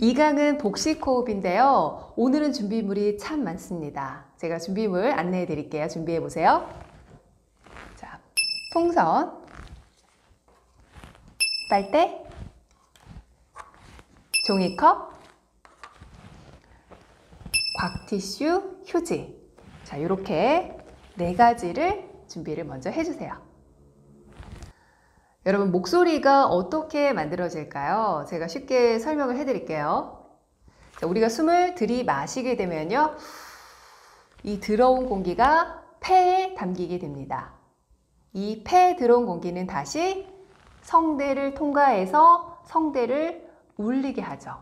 이강은 복식 호흡인데요. 오늘은 준비물이 참 많습니다. 제가 준비물 안내해 드릴게요. 준비해 보세요. 자, 풍선, 빨대, 종이컵, 곽티슈, 휴지. 자, 이렇게 4가지를 준비를 먼저 해주세요. 여러분, 목소리가 어떻게 만들어질까요? 제가 쉽게 설명을 해드릴게요. 자, 우리가 숨을 들이마시게 되면요, 이 들어온 공기가 폐에 담기게 됩니다. 이 폐에 들어온 공기는 다시 성대를 통과해서 성대를 울리게 하죠.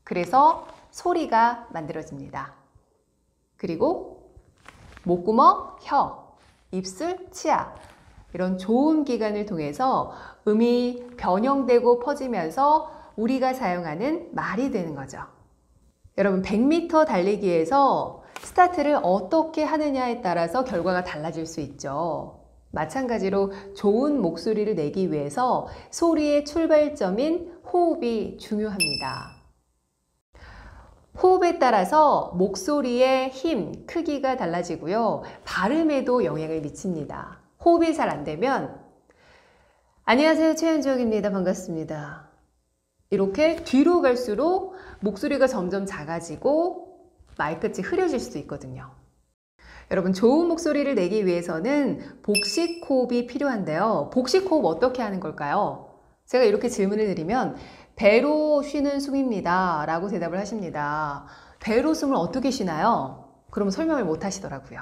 그래서 소리가 만들어집니다. 그리고 목구멍, 혀, 입술, 치아 이런 좋은 기관을 통해서 음이 변형되고 퍼지면서 우리가 사용하는 말이 되는 거죠. 여러분, 100m 달리기에서 스타트를 어떻게 하느냐에 따라서 결과가 달라질 수 있죠. 마찬가지로 좋은 목소리를 내기 위해서 소리의 출발점인 호흡이 중요합니다. 호흡에 따라서 목소리의 힘, 크기가 달라지고요. 발음에도 영향을 미칩니다. 호흡이 잘 안 되면 안녕하세요, 최현주역입니다. 반갑습니다. 이렇게 뒤로 갈수록 목소리가 점점 작아지고 말끝이 흐려질 수도 있거든요. 여러분, 좋은 목소리를 내기 위해서는 복식 호흡이 필요한데요. 복식 호흡 어떻게 하는 걸까요? 제가 이렇게 질문을 드리면 배로 쉬는 숨입니다 라고 대답을 하십니다. 배로 숨을 어떻게 쉬나요? 그러면 설명을 못 하시더라고요.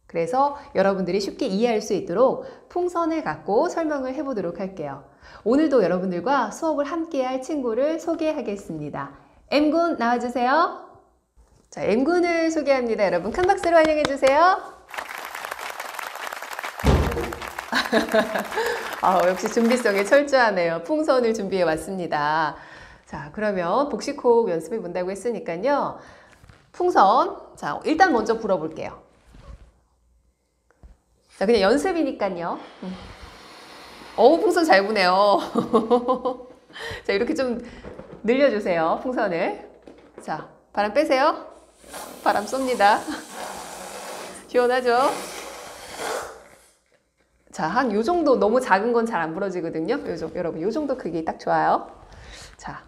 그래서 여러분들이 쉽게 이해할 수 있도록 풍선을 갖고 설명을 해보도록 할게요. 오늘도 여러분들과 수업을 함께 할 친구를 소개하겠습니다. M군 나와주세요. 자, M군을 소개합니다. 여러분 큰 박수로 환영해 주세요. 역시 준비성이 철저하네요. 풍선을 준비해 왔습니다. 자, 그러면 복식호흡 연습해 본다고 했으니까요. 풍선, 자, 일단 먼저 불어볼게요. 자, 그냥 연습이니까요. 풍선 잘 부네요. 자, 이렇게 좀 늘려주세요. 풍선을. 자, 바람 빼세요. 바람 쏩니다. 시원하죠? 자, 한 요 정도, 너무 작은 건 잘 안 부러지거든요. 여러분, 요 정도 크기 딱 좋아요. 자,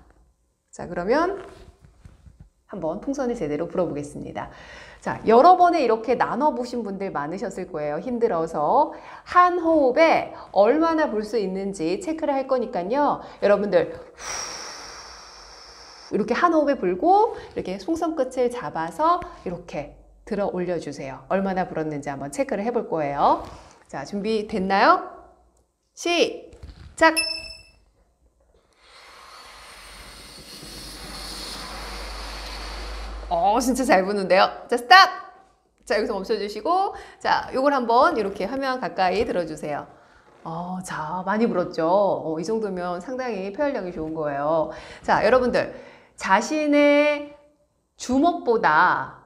그러면 한번 풍선을 제대로 불어보겠습니다. 자, 여러 번에 이렇게 나눠보신 분들 많으셨을 거예요. 힘들어서. 한 호흡에 얼마나 불 수 있는지 체크를 할 거니까요. 여러분들 이렇게 한 호흡에 불고 이렇게 송선끝을 잡아서 이렇게 들어 올려주세요. 얼마나 불었는지 한번 체크를 해볼 거예요. 자, 준비됐나요? 시작! 진짜 잘 부는데요. 자, 스탑! 자, 여기서 멈춰주시고, 자, 요걸 한번 이렇게 화면 가까이 들어주세요. 자, 많이 불었죠? 이 정도면 상당히 폐활량이 좋은 거예요. 자, 여러분들, 자신의 주먹보다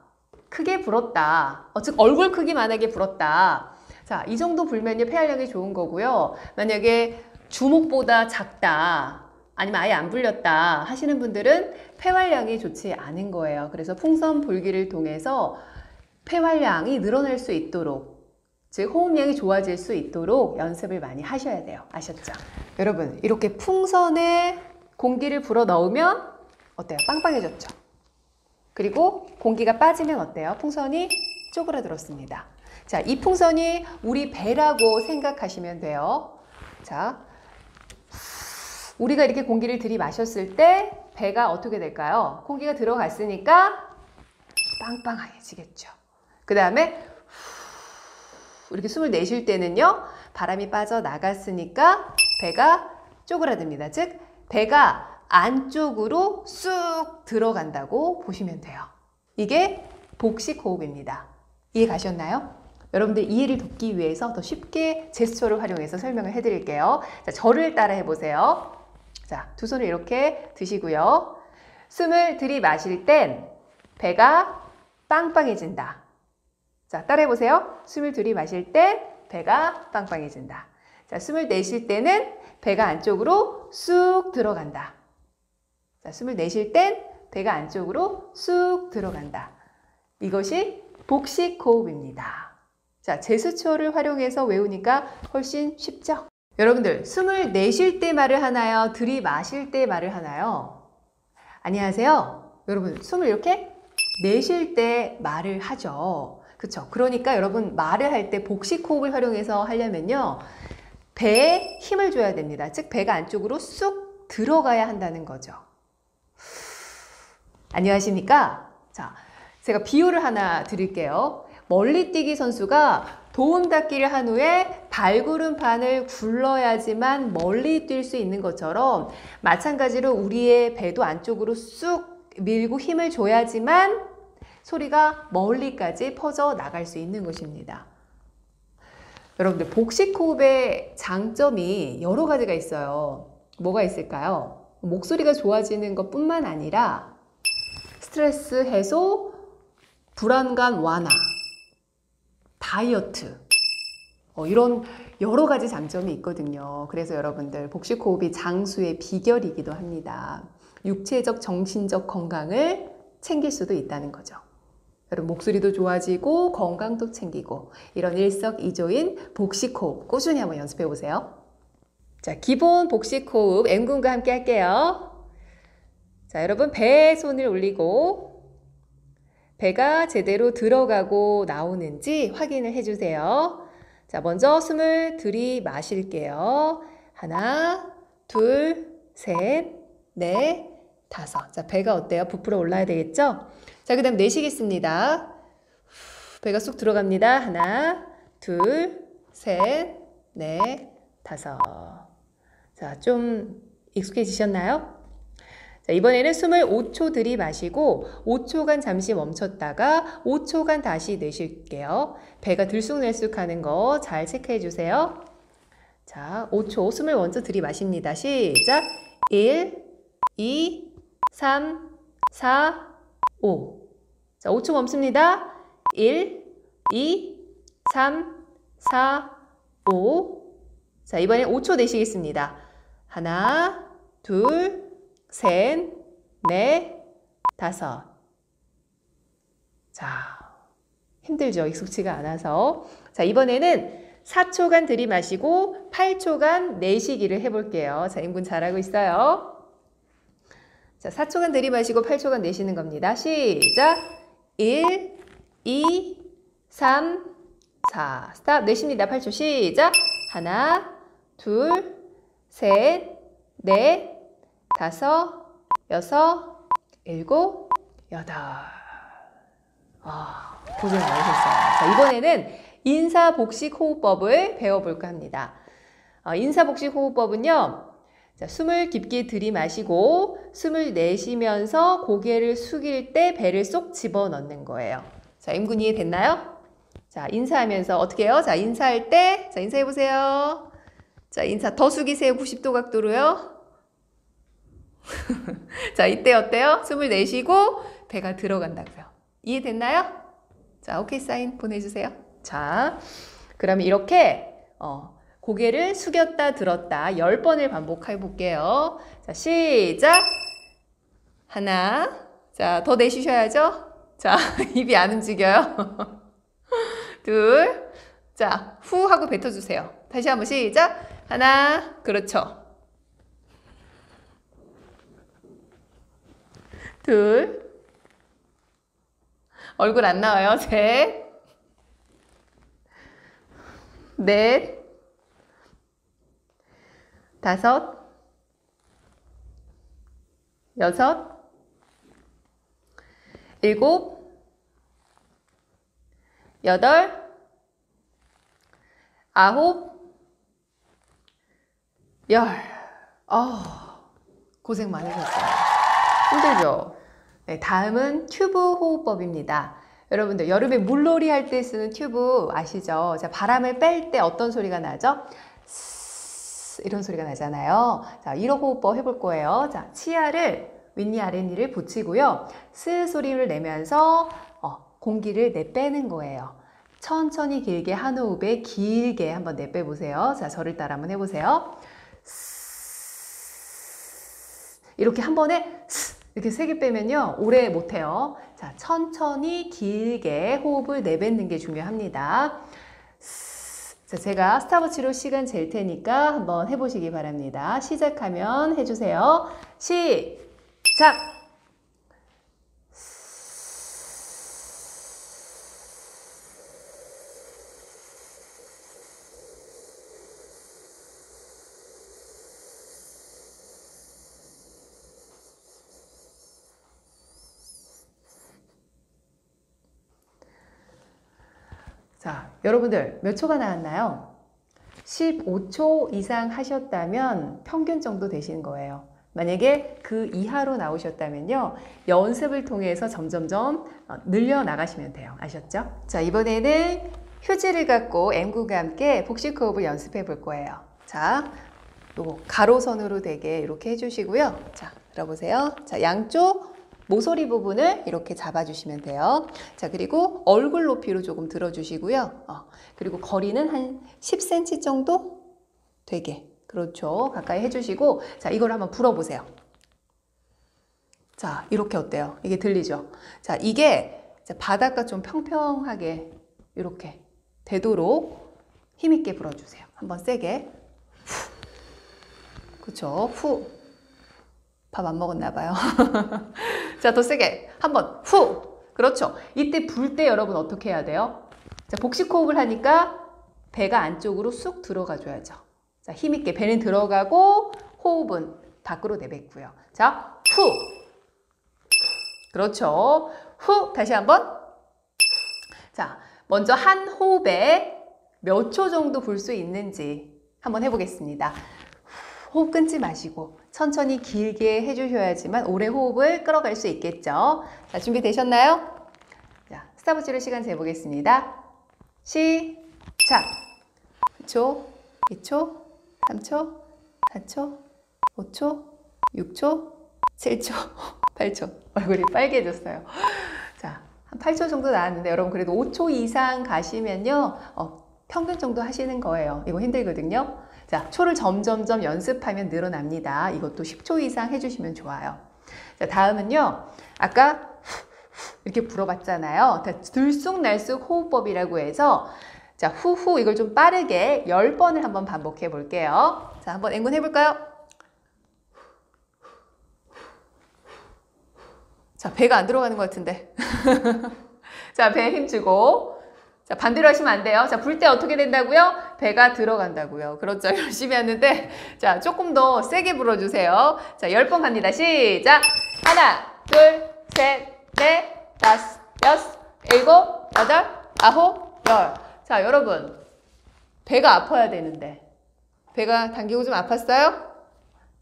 크게 불었다. 즉, 얼굴 크기만하게 불었다. 자, 이 정도 불면요, 폐활량이 좋은 거고요. 만약에 주먹보다 작다. 아니면 아예 안 불렸다 하시는 분들은 폐활량이 좋지 않은 거예요. 그래서 풍선 불기를 통해서 폐활량이 늘어날 수 있도록, 즉 호흡량이 좋아질 수 있도록 연습을 많이 하셔야 돼요. 아셨죠? 여러분, 이렇게 풍선에 공기를 불어 넣으면 어때요? 빵빵해졌죠? 그리고 공기가 빠지면 어때요? 풍선이 쪼그라들었습니다. 자, 이 풍선이 우리 배라고 생각하시면 돼요. 자, 우리가 이렇게 공기를 들이마셨을 때 배가 어떻게 될까요? 공기가 들어갔으니까 빵빵해지겠죠. 그 다음에 이렇게 숨을 내쉴 때는요, 바람이 빠져나갔으니까 배가 쪼그라듭니다. 즉, 배가 안쪽으로 쑥 들어간다고 보시면 돼요. 이게 복식 호흡입니다. 이해 가셨나요? 여러분들 이해를 돕기 위해서 더 쉽게 제스처를 활용해서 설명을 해드릴게요. 자, 저를 따라 해보세요. 자, 두 손을 이렇게 드시고요. 숨을 들이마실 땐 배가 빵빵해진다. 자, 따라해보세요. 숨을 들이마실 때 배가 빵빵해진다. 자, 숨을 내쉴 때는 배가 안쪽으로 쑥 들어간다. 자, 숨을 내쉴 땐 배가 안쪽으로 쑥 들어간다. 이것이 복식 호흡입니다. 자, 제스처를 활용해서 외우니까 훨씬 쉽죠? 여러분들, 숨을 내쉴 때 말을 하나요? 들이마실 때 말을 하나요? 안녕하세요. 여러분, 숨을 이렇게 내쉴 때 말을 하죠. 그쵸? 그러니까 여러분, 말을 할 때 복식 호흡을 활용해서 하려면요. 배에 힘을 줘야 됩니다. 즉, 배가 안쪽으로 쑥 들어가야 한다는 거죠. 안녕하십니까? 자, 제가 비유를 하나 드릴게요. 멀리뛰기 선수가 도움 닫기를 한 후에 발구름판을 굴러야지만 멀리 뛸 수 있는 것처럼 마찬가지로 우리의 배도 안쪽으로 쑥 밀고 힘을 줘야지만 소리가 멀리까지 퍼져 나갈 수 있는 것입니다. 여러분들, 복식 호흡의 장점이 여러 가지가 있어요. 뭐가 있을까요? 목소리가 좋아지는 것뿐만 아니라 스트레스 해소, 불안감 완화, 다이어트, 이런 여러 가지 장점이 있거든요. 그래서 여러분들, 복식 호흡이 장수의 비결이기도 합니다. 육체적, 정신적 건강을 챙길 수도 있다는 거죠. 여러분, 목소리도 좋아지고 건강도 챙기고 이런 일석이조인 복식 호흡 꾸준히 한번 연습해 보세요. 자, 기본 복식 호흡 M군과 함께 할게요. 자, 여러분, 배에 손을 올리고 배가 제대로 들어가고 나오는지 확인을 해주세요. 자, 먼저 숨을 들이마실게요. 하나, 둘, 셋, 넷, 다섯. 자, 배가 어때요? 부풀어 올라야 되겠죠? 자, 그 다음 내쉬겠습니다. 배가 쑥 들어갑니다. 하나, 둘, 셋, 넷, 다섯. 자, 좀 익숙해지셨나요? 자, 이번에는 숨을 5초 들이마시고 5초간 잠시 멈췄다가 5초간 다시 내쉴게요. 배가 들쑥날쑥 하는 거 잘 체크해 주세요. 자, 5초 숨을 먼저 들이마십니다. 시작! 1, 2, 3, 4, 5. 자, 5초 멈춥니다. 1, 2, 3, 4, 5. 자, 이번엔 5초 내쉬겠습니다. 하나, 둘, 셋, 넷, 다섯. 자, 힘들죠? 익숙치가 않아서. 자, 이번에는 4초간 들이마시고 8초간 내쉬기를 해볼게요. 자, M군 잘하고 있어요. 자, 4초간 들이마시고 8초간 내쉬는 겁니다. 시작! 1, 2, 3, 4. 스탑. 내쉽니다. 8초. 시작! 하나, 둘, 셋, 넷, 다섯, 여섯, 일곱, 여덟. 고생 많으셨어요. 자, 이번에는 인사복식 호흡법을 배워볼까 합니다. 인사복식 호흡법은요. 자, 숨을 깊게 들이마시고 숨을 내쉬면서 고개를 숙일 때 배를 쏙 집어넣는 거예요. 자, M군 이해됐나요? 자, 인사하면서 어떻게 해요? 자, 인사할 때, 자, 인사해보세요. 자, 인사 더 숙이세요. 90도 각도로요. 자, 이때 어때요? 숨을 내쉬고 배가 들어간다고요. 이해됐나요? 자, 오케이 사인 보내주세요. 자, 그러면 이렇게 고개를 숙였다 들었다 10번을 반복해 볼게요. 자, 시작! 하나, 자, 더 내쉬셔야죠. 자, 입이 안 움직여요. 둘, 자, 후 하고 뱉어주세요. 다시 한번 시작! 하나, 그렇죠. 둘, 얼굴 안 나와요. 셋, 넷, 다섯, 여섯, 일곱, 여덟, 아홉, 열. 고생 많으셨어요. 힘들죠? 네, 다음은 튜브 호흡법입니다. 여러분들 여름에 물놀이 할 때 쓰는 튜브 아시죠? 자, 바람을 뺄 때 어떤 소리가 나죠? 이런 소리가 나잖아요. 자, 1호 호흡법 해볼 거예요. 자, 치아를 윗니 아랫니를 붙이고요. 스 소리를 내면서 공기를 내빼는 거예요. 천천히 길게 한 호흡에 길게 한번 내빼보세요. 자, 저를 따라 한번 해보세요. 이렇게 한 번에 이렇게 세게 빼면요, 오래 못해요. 자, 천천히 길게 호흡을 내뱉는 게 중요합니다. 자, 제가 스탑워치로 시간 잴 테니까 한번 해보시기 바랍니다. 시작하면 해주세요. 시작! 자, 여러분들 몇 초가 나왔나요? 15초 이상 하셨다면 평균 정도 되시는 거예요. 만약에 그 이하로 나오셨다면요, 연습을 통해서 점점점 늘려나가시면 돼요. 아셨죠? 자, 이번에는 휴지를 갖고 앵구가 함께 복식 호흡을 연습해 볼 거예요. 자, 요거 가로선으로 되게 이렇게 해주시고요. 자, 들어보세요. 자, 양쪽 모서리 부분을 이렇게 잡아주시면 돼요. 자, 그리고 얼굴 높이로 조금 들어주시고요. 그리고 거리는 한 10cm 정도 되게. 그렇죠. 가까이 해주시고, 자, 이걸 한번 불어보세요. 자, 이렇게 어때요? 이게 들리죠? 자, 이게 바닥과 좀 평평하게 이렇게 되도록 힘있게 불어주세요. 한번 세게. 후. 그렇죠. 후. 밥 안 먹었나 봐요. 자, 더 세게. 한번 후. 그렇죠. 이때 불 때 여러분 어떻게 해야 돼요? 자, 복식 호흡을 하니까 배가 안쪽으로 쑥 들어가 줘야죠. 자, 힘있게 배는 들어가고 호흡은 밖으로 내뱉고요. 자, 후. 그렇죠. 후. 다시 한번. 자, 먼저 한 호흡에 몇 초 정도 불 수 있는지 한번 해보겠습니다. 호흡 끊지 마시고 천천히 길게 해주셔야지만 오래 호흡을 끌어갈 수 있겠죠. 자, 준비되셨나요? 자, 스탑워치로 시간 재보겠습니다. 시작! 1초, 2초, 3초, 4초, 5초, 6초, 7초, 8초. 얼굴이 빨개졌어요. 자, 한 8초 정도 나왔는데 여러분 그래도 5초 이상 가시면요, 평균 정도 하시는 거예요. 이거 힘들거든요. 자, 초를 점점점 연습하면 늘어납니다. 이것도 10초 이상 해주시면 좋아요. 자, 다음은요, 아까 이렇게 불어봤잖아요. 들쑥날쑥 호흡법이라고 해서, 자, 후후 이걸 좀 빠르게 10번을 한번 반복해 볼게요. 자, 한번 앵군 해볼까요? 자, 배가 안 들어가는 것 같은데. 자, 배에 힘주고. 자, 반대로 하시면 안 돼요. 자, 불 때 어떻게 된다고요? 배가 들어간다고요. 그렇죠. 열심히 하는데, 자, 조금 더 세게 불어주세요. 자, 10번 갑니다. 시작! 하나, 둘, 셋, 넷, 다섯, 여섯, 일곱, 여덟, 아홉, 열. 자, 여러분. 배가 아파야 되는데, 배가 당기고 좀 아팠어요?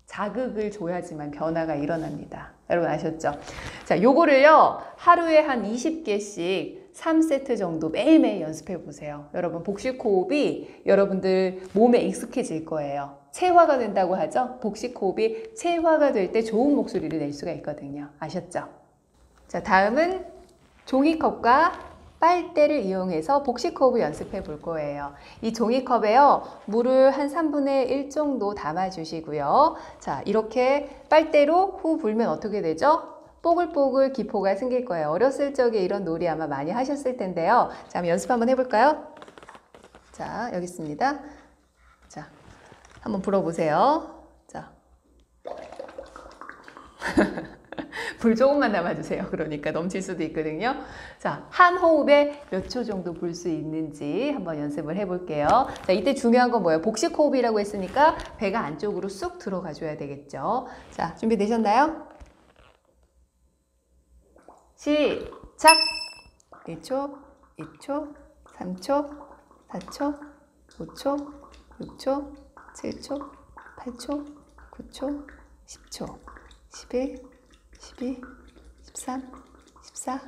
자극을 줘야지만 변화가 일어납니다. 여러분 아셨죠? 자, 요거를요, 하루에 한 20개씩 3세트 정도 매일매일 연습해 보세요. 여러분 복식 호흡이 여러분들 몸에 익숙해질 거예요. 체화가 된다고 하죠? 복식 호흡이 체화가 될 때 좋은 목소리를 낼 수가 있거든요. 아셨죠? 자, 다음은 종이컵과 빨대를 이용해서 복식 호흡을 연습해 볼 거예요. 이 종이컵에요, 물을 한 3분의 1 정도 담아 주시고요. 자, 이렇게 빨대로 후 불면 어떻게 되죠? 뽀글뽀글 기포가 생길 거예요. 어렸을 적에 이런 놀이 아마 많이 하셨을 텐데요. 자, 한번 연습 한번 해볼까요? 자, 여기 있습니다. 자, 한번 불어보세요. 자. 불 조금만 남아주세요. 그러니까 넘칠 수도 있거든요. 자, 한 호흡에 몇 초 정도 불 수 있는지 한번 연습을 해볼게요. 자, 이때 중요한 건 뭐예요? 복식 호흡이라고 했으니까 배가 안쪽으로 쑥 들어가줘야 되겠죠. 자, 준비되셨나요? 시작! 1초, 2초, 3초, 4초, 5초, 6초, 7초, 8초, 9초, 10초, 11, 12, 13, 14,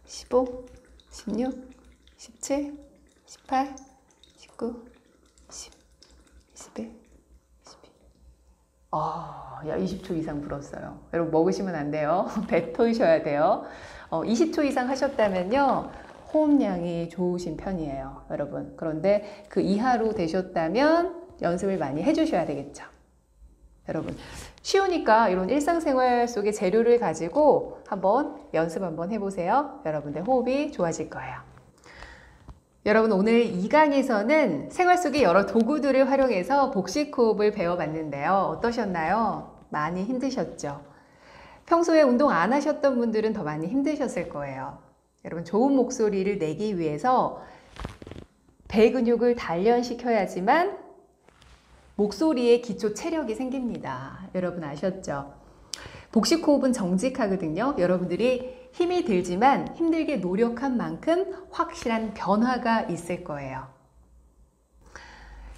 15, 16, 17, 18, 19, 20, 21, 22. 야, 20초 이상 불었어요. 여러분 먹으시면 안 돼요. 뱉으셔야 돼요. 20초 이상 하셨다면요, 호흡량이 좋으신 편이에요, 여러분. 그런데 그 이하로 되셨다면 연습을 많이 해주셔야 되겠죠. 여러분, 쉬우니까 이런 일상생활 속의 재료를 가지고 한번 연습 한번 해보세요. 여러분들 호흡이 좋아질 거예요. 여러분, 오늘 이 강에서는 생활 속의 여러 도구들을 활용해서 복식 호흡을 배워봤는데요. 어떠셨나요? 많이 힘드셨죠? 평소에 운동 안 하셨던 분들은 더 많이 힘드셨을 거예요. 여러분, 좋은 목소리를 내기 위해서 배 근육을 단련시켜야지만 목소리에 기초 체력이 생깁니다. 여러분 아셨죠? 복식 호흡은 정직하거든요. 여러분들이 힘이 들지만 힘들게 노력한 만큼 확실한 변화가 있을 거예요.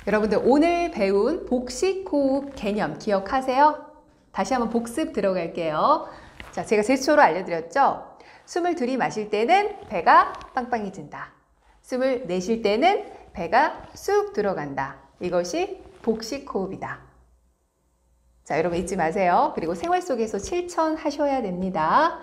여러분들 오늘 배운 복식 호흡 개념 기억하세요? 다시 한번 복습 들어갈게요. 자, 제가 제스처로 알려드렸죠? 숨을 들이마실 때는 배가 빵빵해진다. 숨을 내쉴 때는 배가 쑥 들어간다. 이것이 복식 호흡이다. 자, 여러분 잊지 마세요. 그리고 생활 속에서 실천하셔야 됩니다.